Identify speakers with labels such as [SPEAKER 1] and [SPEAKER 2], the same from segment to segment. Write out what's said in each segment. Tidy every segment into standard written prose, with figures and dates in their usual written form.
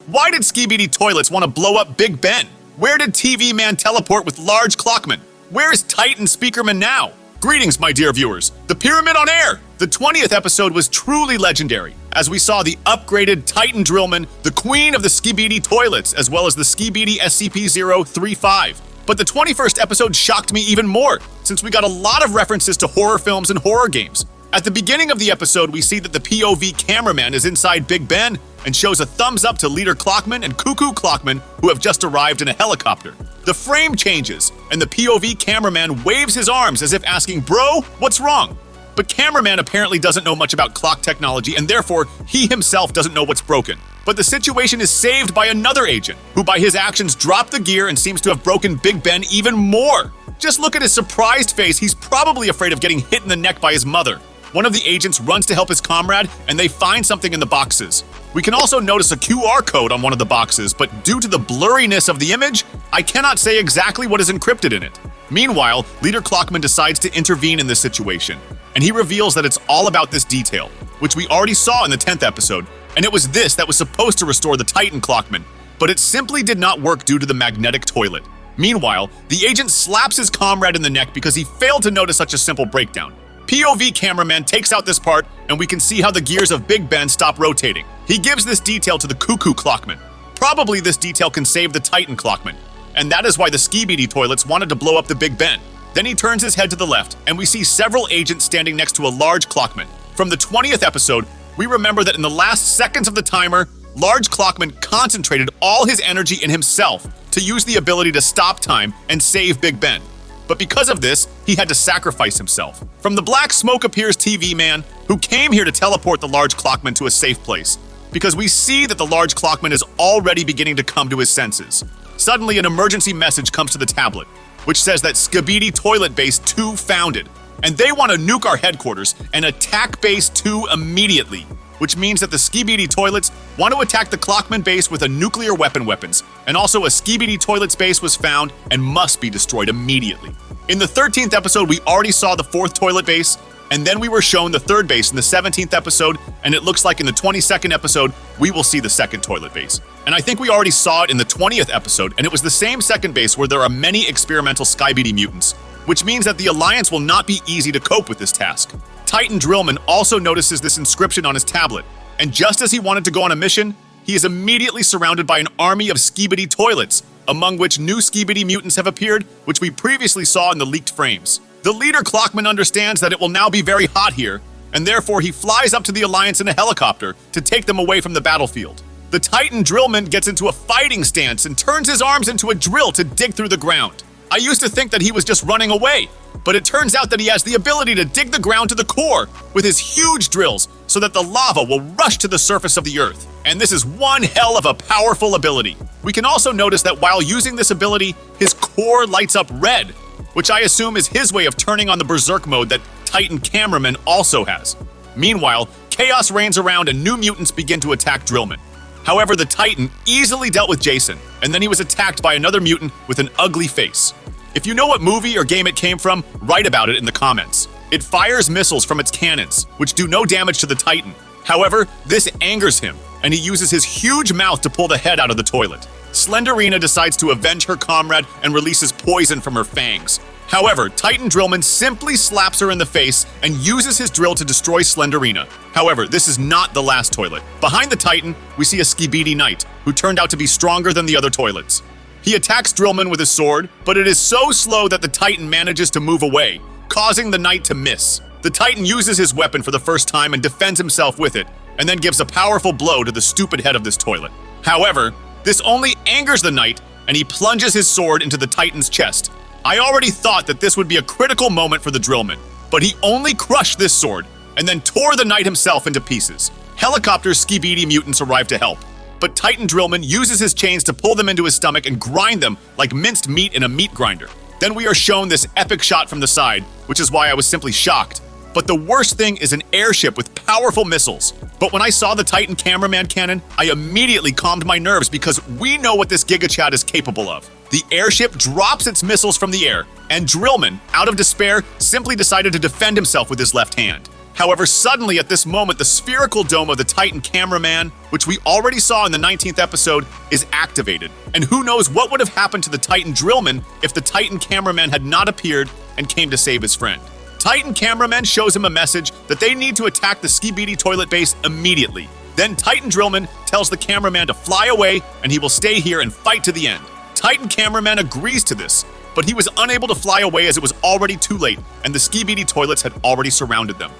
[SPEAKER 1] Why did SKIBIDI toilets want to blow up Big Ben? Where did TV Man teleport with large Clockman? Where is Titan Speakerman now? Greetings, my dear viewers. The Pyramid on Air! The 20th episode was truly legendary, as we saw the upgraded Titan Drillman, the queen of the SKIBIDI toilets, as well as the SKIBIDI SCP-035. But the 21st episode shocked me even more, since we got a lot of references to horror films and horror games. At the beginning of the episode, we see that the POV cameraman is inside Big Ben and shows a thumbs up to Leader Clockman and Cuckoo Clockman, who have just arrived in a helicopter. The frame changes, and the POV cameraman waves his arms as if asking, "Bro, what's wrong?" But cameraman apparently doesn't know much about clock technology, and therefore he himself doesn't know what's broken. But the situation is saved by another agent, who by his actions dropped the gear and seems to have broken Big Ben even more. Just look at his surprised face. He's probably afraid of getting hit in the neck by his mother. One of the agents runs to help his comrade, and they find something in the boxes. We can also notice a QR code on one of the boxes, but due to the blurriness of the image, I cannot say exactly what is encrypted in it. Meanwhile, Leader Clockman decides to intervene in this situation, and he reveals that it's all about this detail, which we already saw in the 10th episode, and it was this that was supposed to restore the Titan Clockman, but it simply did not work due to the magnetic toilet. Meanwhile, the agent slaps his comrade in the neck because he failed to notice such a simple breakdown. POV cameraman takes out this part, and we can see how the gears of Big Ben stop rotating. He gives this detail to the Cuckoo Clockman. Probably this detail can save the Titan Clockman, and that is why the SKIBIDI toilets wanted to blow up the Big Ben. Then he turns his head to the left, and we see several agents standing next to a large Clockman. From the 20th episode, we remember that in the last seconds of the timer, large Clockman concentrated all his energy in himself to use the ability to stop time and save Big Ben. But because of this, he had to sacrifice himself. From the black smoke appears TV Man, who came here to teleport the large Clockman to a safe place, because we see that the large Clockman is already beginning to come to his senses. Suddenly, an emergency message comes to the tablet, which says that SKIBIDI Toilet Base 2 founded, and they want to nuke our headquarters and attack Base 2 immediately, which means that the SKIBIDI toilets want to attack the Clockman base with a nuclear weapons, and also a SKIBIDI toilets base was found and must be destroyed immediately. In the 13th episode, we already saw the 4th toilet base, and then we were shown the 3rd base in the 17th episode, and it looks like in the 22nd episode, we will see the 2nd toilet base. And I think we already saw it in the 20th episode, and it was the same 2nd base where there are many experimental SKIBIDI mutants, which means that the Alliance will not be easy to cope with this task. Titan Drillman also notices this inscription on his tablet, and just as he wanted to go on a mission, he is immediately surrounded by an army of SKIBIDI toilets, among which new SKIBIDI mutants have appeared, which we previously saw in the leaked frames. The leader Clockman understands that it will now be very hot here, and therefore he flies up to the Alliance in a helicopter to take them away from the battlefield. The Titan Drillman gets into a fighting stance and turns his arms into a drill to dig through the ground. I used to think that he was just running away, but it turns out that he has the ability to dig the ground to the core with his huge drills so that the lava will rush to the surface of the earth. And this is one hell of a powerful ability. We can also notice that while using this ability, his core lights up red, which I assume is his way of turning on the berserk mode that Titan Cameraman also has. Meanwhile, chaos reigns around and new mutants begin to attack Drillman. However, the Titan easily dealt with Jason, and then he was attacked by another mutant with an ugly face. If you know what movie or game it came from, write about it in the comments. It fires missiles from its cannons, which do no damage to the Titan. However, this angers him, and he uses his huge mouth to pull the head out of the toilet. Slenderina decides to avenge her comrade and releases poison from her fangs. However, Titan Drillman simply slaps her in the face and uses his drill to destroy Slenderina. However, this is not the last toilet. Behind the Titan, we see a SKIBIDI Knight, who turned out to be stronger than the other toilets. He attacks Drillman with his sword, but it is so slow that the Titan manages to move away, causing the Knight to miss. The Titan uses his weapon for the first time and defends himself with it, and then gives a powerful blow to the stupid head of this toilet. However, this only angers the Knight, and he plunges his sword into the Titan's chest. I already thought that this would be a critical moment for the Drillman, but he only crushed this sword, and then tore the Knight himself into pieces. Helicopter SKIBIDI mutants arrive to help, but Titan Drillman uses his chains to pull them into his stomach and grind them like minced meat in a meat grinder. Then we are shown this epic shot from the side, which is why I was simply shocked. But the worst thing is an airship with powerful missiles. But when I saw the Titan cameraman cannon, I immediately calmed my nerves because we know what this Giga Chad is capable of. The airship drops its missiles from the air, and Drillman, out of despair, simply decided to defend himself with his left hand. However, suddenly at this moment, the spherical dome of the Titan cameraman, which we already saw in the 19th episode, is activated. And who knows what would have happened to the Titan drillman if the Titan cameraman had not appeared and came to save his friend. Titan cameraman shows him a message that they need to attack the SKIBIDI toilet base immediately. Then Titan drillman tells the cameraman to fly away and he will stay here and fight to the end. Titan cameraman agrees to this, but he was unable to fly away as it was already too late and the SKIBIDI toilets had already surrounded them.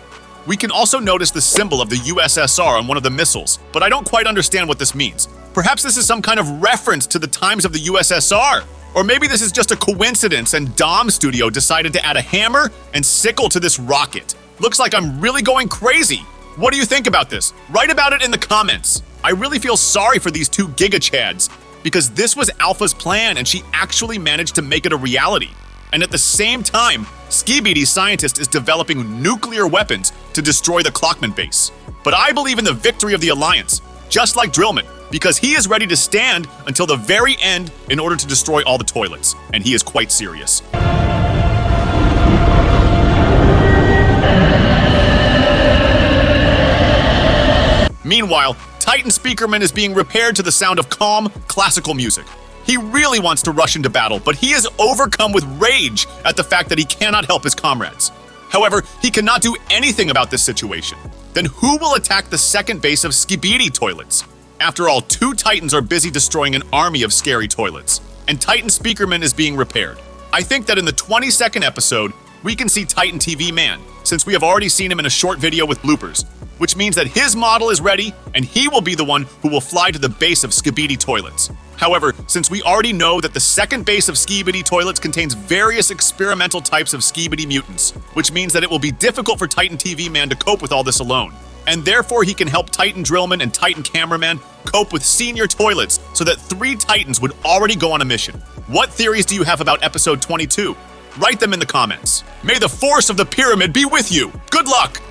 [SPEAKER 1] We can also notice the symbol of the USSR on one of the missiles, but I don't quite understand what this means. Perhaps this is some kind of reference to the times of the USSR. Or maybe this is just a coincidence and Dom Studio decided to add a hammer and sickle to this rocket. Looks like I'm really going crazy. What do you think about this? Write about it in the comments. I really feel sorry for these two Giga Chads, because this was Alpha's plan and she actually managed to make it a reality. And at the same time, SKIBIDI scientist is developing nuclear weapons to destroy the Clockman base. But I believe in the victory of the Alliance, just like Drillman, because he is ready to stand until the very end in order to destroy all the toilets, and he is quite serious. Meanwhile, Titan Speakerman is being repaired to the sound of calm, classical music. He really wants to rush into battle, but he is overcome with rage at the fact that he cannot help his comrades. However, he cannot do anything about this situation. Then who will attack the second base of SKIBIDI toilets? After all, two Titans are busy destroying an army of scary toilets, and Titan Speakerman is being repaired. I think that in the 22nd episode, we can see Titan TV Man, since we have already seen him in a short video with bloopers, which means that his model is ready and he will be the one who will fly to the base of SKIBIDI toilets. However, since we already know that the second base of SKIBIDI toilets contains various experimental types of SKIBIDI mutants, which means that it will be difficult for Titan TV Man to cope with all this alone. And therefore he can help Titan Drillman and Titan Cameraman cope with senior toilets so that 3 Titans would already go on a mission. What theories do you have about episode 22? Write them in the comments. May the force of the pyramid be with you! Good luck!